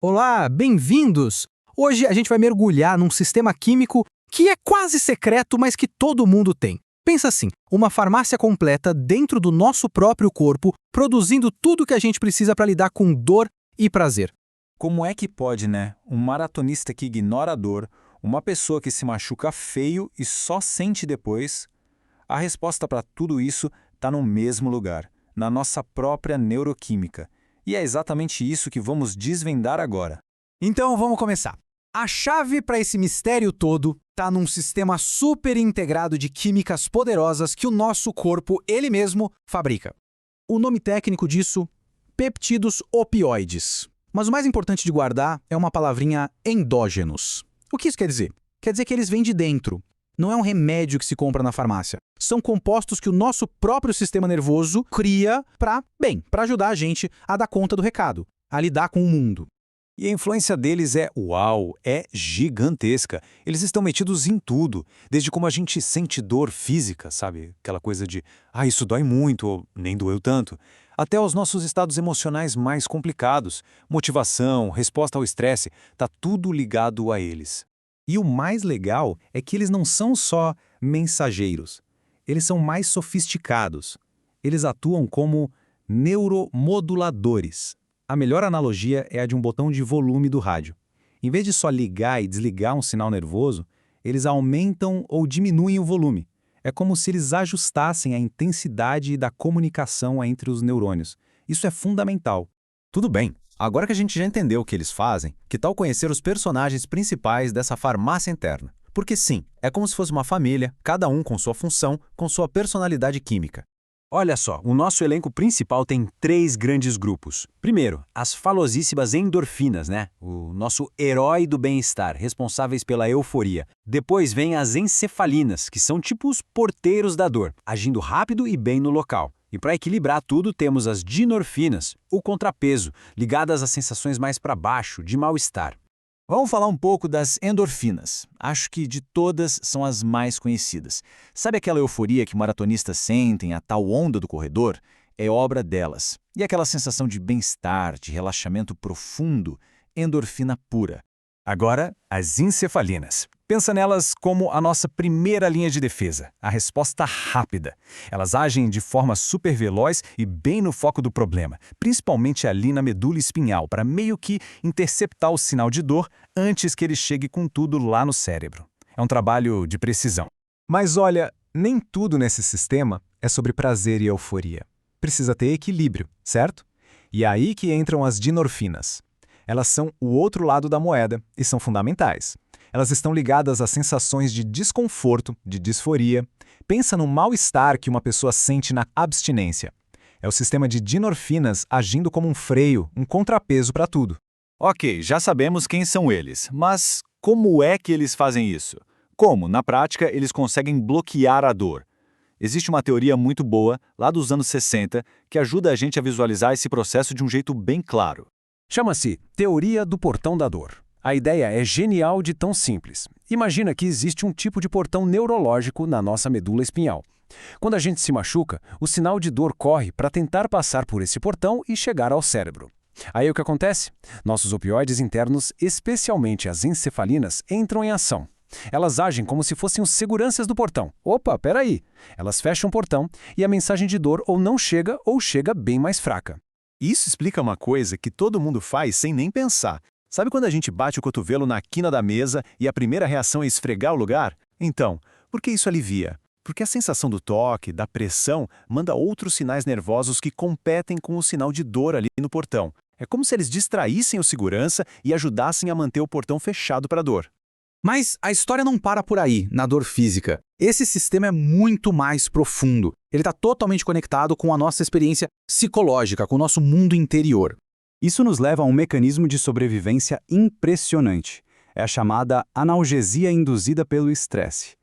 Olá, bem-vindos! Hoje a gente vai mergulhar num sistema químico que é quase secreto, mas que todo mundo tem. Pensa assim, uma farmácia completa dentro do nosso próprio corpo, produzindo tudo que a gente precisa para lidar com dor e prazer. Como é que pode, né? Um maratonista que ignora a dor, uma pessoa que se machuca feio e só sente depois? A resposta para tudo isso está no mesmo lugar, na nossa própria neuroquímica. E é exatamente isso que vamos desvendar agora. Então vamos começar. A chave para esse mistério todo está num sistema super integrado de químicas poderosas que o nosso corpo, ele mesmo, fabrica. O nome técnico disso, peptídeos opioides. Mas o mais importante de guardar é uma palavrinha endógenos. O que isso quer dizer? Quer dizer que eles vêm de dentro. Não é um remédio que se compra na farmácia. São compostos que o nosso próprio sistema nervoso cria para ajudar a gente a dar conta do recado, a lidar com o mundo. E a influência deles é gigantesca. Eles estão metidos em tudo, desde como a gente sente dor física, sabe? Aquela coisa de, isso dói muito, ou nem doeu tanto, até os nossos estados emocionais mais complicados. Motivação, resposta ao estresse, tá tudo ligado a eles. E o mais legal é que eles não são só mensageiros. Eles são mais sofisticados. Eles atuam como neuromoduladores. A melhor analogia é a de um botão de volume do rádio. Em vez de só ligar e desligar um sinal nervoso, eles aumentam ou diminuem o volume. É como se eles ajustassem a intensidade da comunicação entre os neurônios. Isso é fundamental. Tudo bem. Agora que a gente já entendeu o que eles fazem, que tal conhecer os personagens principais dessa farmácia interna? Porque sim, é como se fosse uma família, cada um com sua função, com sua personalidade química. Olha só, o nosso elenco principal tem 3 grandes grupos. Primeiro, as famosíssimas endorfinas, né? O nosso herói do bem-estar, responsáveis pela euforia. Depois vem as encefalinas, que são tipo os porteiros da dor, agindo rápido e bem no local. E para equilibrar tudo, temos as dinorfinas, o contrapeso, ligadas às sensações mais para baixo, de mal-estar. Vamos falar um pouco das endorfinas. Acho que de todas são as mais conhecidas. Sabe aquela euforia que maratonistas sentem, a tal onda do corredor? É obra delas. E aquela sensação de bem-estar, de relaxamento profundo, endorfina pura. Agora, as encefalinas. Pensa nelas como a nossa primeira linha de defesa, a resposta rápida. Elas agem de forma super veloz e bem no foco do problema, principalmente ali na medula espinhal, para meio que interceptar o sinal de dor antes que ele chegue com tudo lá no cérebro. É um trabalho de precisão. Mas olha, nem tudo nesse sistema é sobre prazer e euforia. Precisa ter equilíbrio, certo? E é aí que entram as dinorfinas. Elas são o outro lado da moeda e são fundamentais. Elas estão ligadas às sensações de desconforto, de disforia. Pensa no mal-estar que uma pessoa sente na abstinência. É o sistema de dinorfinas agindo como um freio, um contrapeso para tudo. Ok, já sabemos quem são eles, mas como é que eles fazem isso? Como, na prática, eles conseguem bloquear a dor? Existe uma teoria muito boa, lá dos anos 60, que ajuda a gente a visualizar esse processo de um jeito bem claro. Chama-se Teoria do Portão da Dor. A ideia é genial de tão simples. Imagina que existe um tipo de portão neurológico na nossa medula espinhal. Quando a gente se machuca, o sinal de dor corre para tentar passar por esse portão e chegar ao cérebro. Aí o que acontece? Nossos opioides internos, especialmente as encefalinas, entram em ação. Elas agem como se fossem os seguranças do portão. Opa, peraí! Elas fecham o portão e a mensagem de dor ou não chega ou chega bem mais fraca. Isso explica uma coisa que todo mundo faz sem nem pensar. Sabe quando a gente bate o cotovelo na quina da mesa e a primeira reação é esfregar o lugar? Então, por que isso alivia? Porque a sensação do toque, da pressão, manda outros sinais nervosos que competem com o sinal de dor ali no portão. É como se eles distraíssem o segurança e ajudassem a manter o portão fechado para a dor. Mas a história não para por aí, na dor física. Esse sistema é muito mais profundo. Ele está totalmente conectado com a nossa experiência psicológica, com o nosso mundo interior. Isso nos leva a um mecanismo de sobrevivência impressionante. É a chamada analgesia induzida pelo estresse.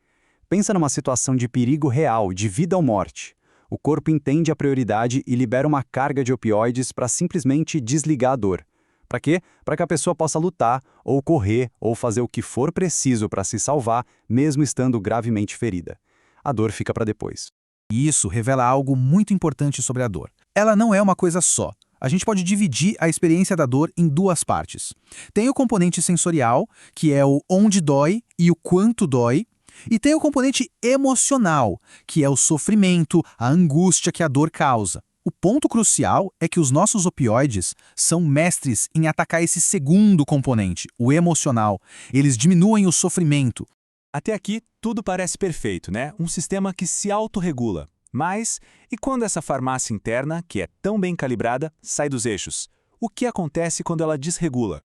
Pensa numa situação de perigo real, de vida ou morte. O corpo entende a prioridade e libera uma carga de opioides para simplesmente desligar a dor. Para quê? Para que a pessoa possa lutar, ou correr, ou fazer o que for preciso para se salvar, mesmo estando gravemente ferida. A dor fica para depois. E isso revela algo muito importante sobre a dor. Ela não é uma coisa só. A gente pode dividir a experiência da dor em duas partes. Tem o componente sensorial, que é o onde dói e o quanto dói, e tem o componente emocional, que é o sofrimento, a angústia que a dor causa. O ponto crucial é que os nossos opioides são mestres em atacar esse segundo componente, o emocional. Eles diminuem o sofrimento. Até aqui, tudo parece perfeito, né? Um sistema que se autorregula. Mas, e quando essa farmácia interna, que é tão bem calibrada, sai dos eixos? O que acontece quando ela desregula?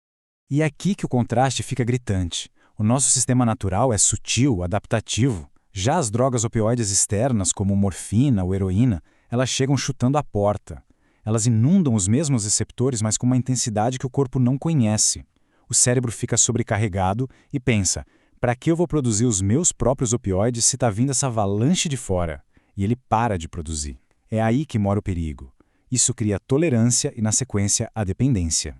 E é aqui que o contraste fica gritante. O nosso sistema natural é sutil, adaptativo. Já as drogas opioides externas, como morfina ou heroína, elas chegam chutando a porta. Elas inundam os mesmos receptores, mas com uma intensidade que o corpo não conhece. O cérebro fica sobrecarregado e pensa, para que eu vou produzir os meus próprios opioides se está vindo essa avalanche de fora? E ele para de produzir. É aí que mora o perigo. Isso cria tolerância e, na sequência, a dependência.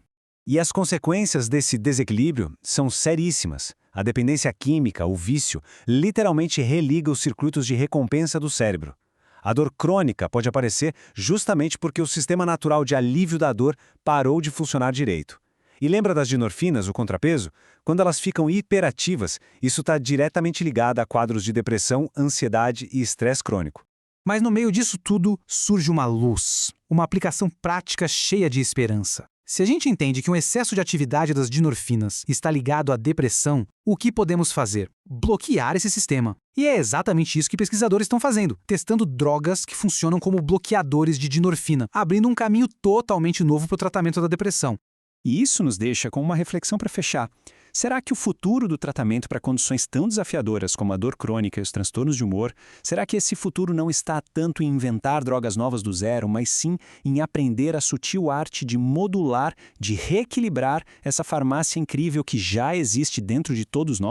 E as consequências desse desequilíbrio são seríssimas. A dependência química, o vício, literalmente religa os circuitos de recompensa do cérebro. A dor crônica pode aparecer justamente porque o sistema natural de alívio da dor parou de funcionar direito. E lembra das dinorfinas, o contrapeso? Quando elas ficam hiperativas, isso está diretamente ligado a quadros de depressão, ansiedade e estresse crônico. Mas no meio disso tudo surge uma luz, uma aplicação prática cheia de esperança. Se a gente entende que um excesso de atividade das dinorfinas está ligado à depressão, o que podemos fazer? Bloquear esse sistema. E é exatamente isso que pesquisadores estão fazendo, testando drogas que funcionam como bloqueadores de dinorfina, abrindo um caminho totalmente novo para o tratamento da depressão. E isso nos deixa com uma reflexão para fechar. Será que o futuro do tratamento para condições tão desafiadoras como a dor crônica e os transtornos de humor, será que esse futuro não está tanto em inventar drogas novas do zero, mas sim em aprender a sutil arte de modular, de reequilibrar essa farmácia incrível que já existe dentro de todos nós?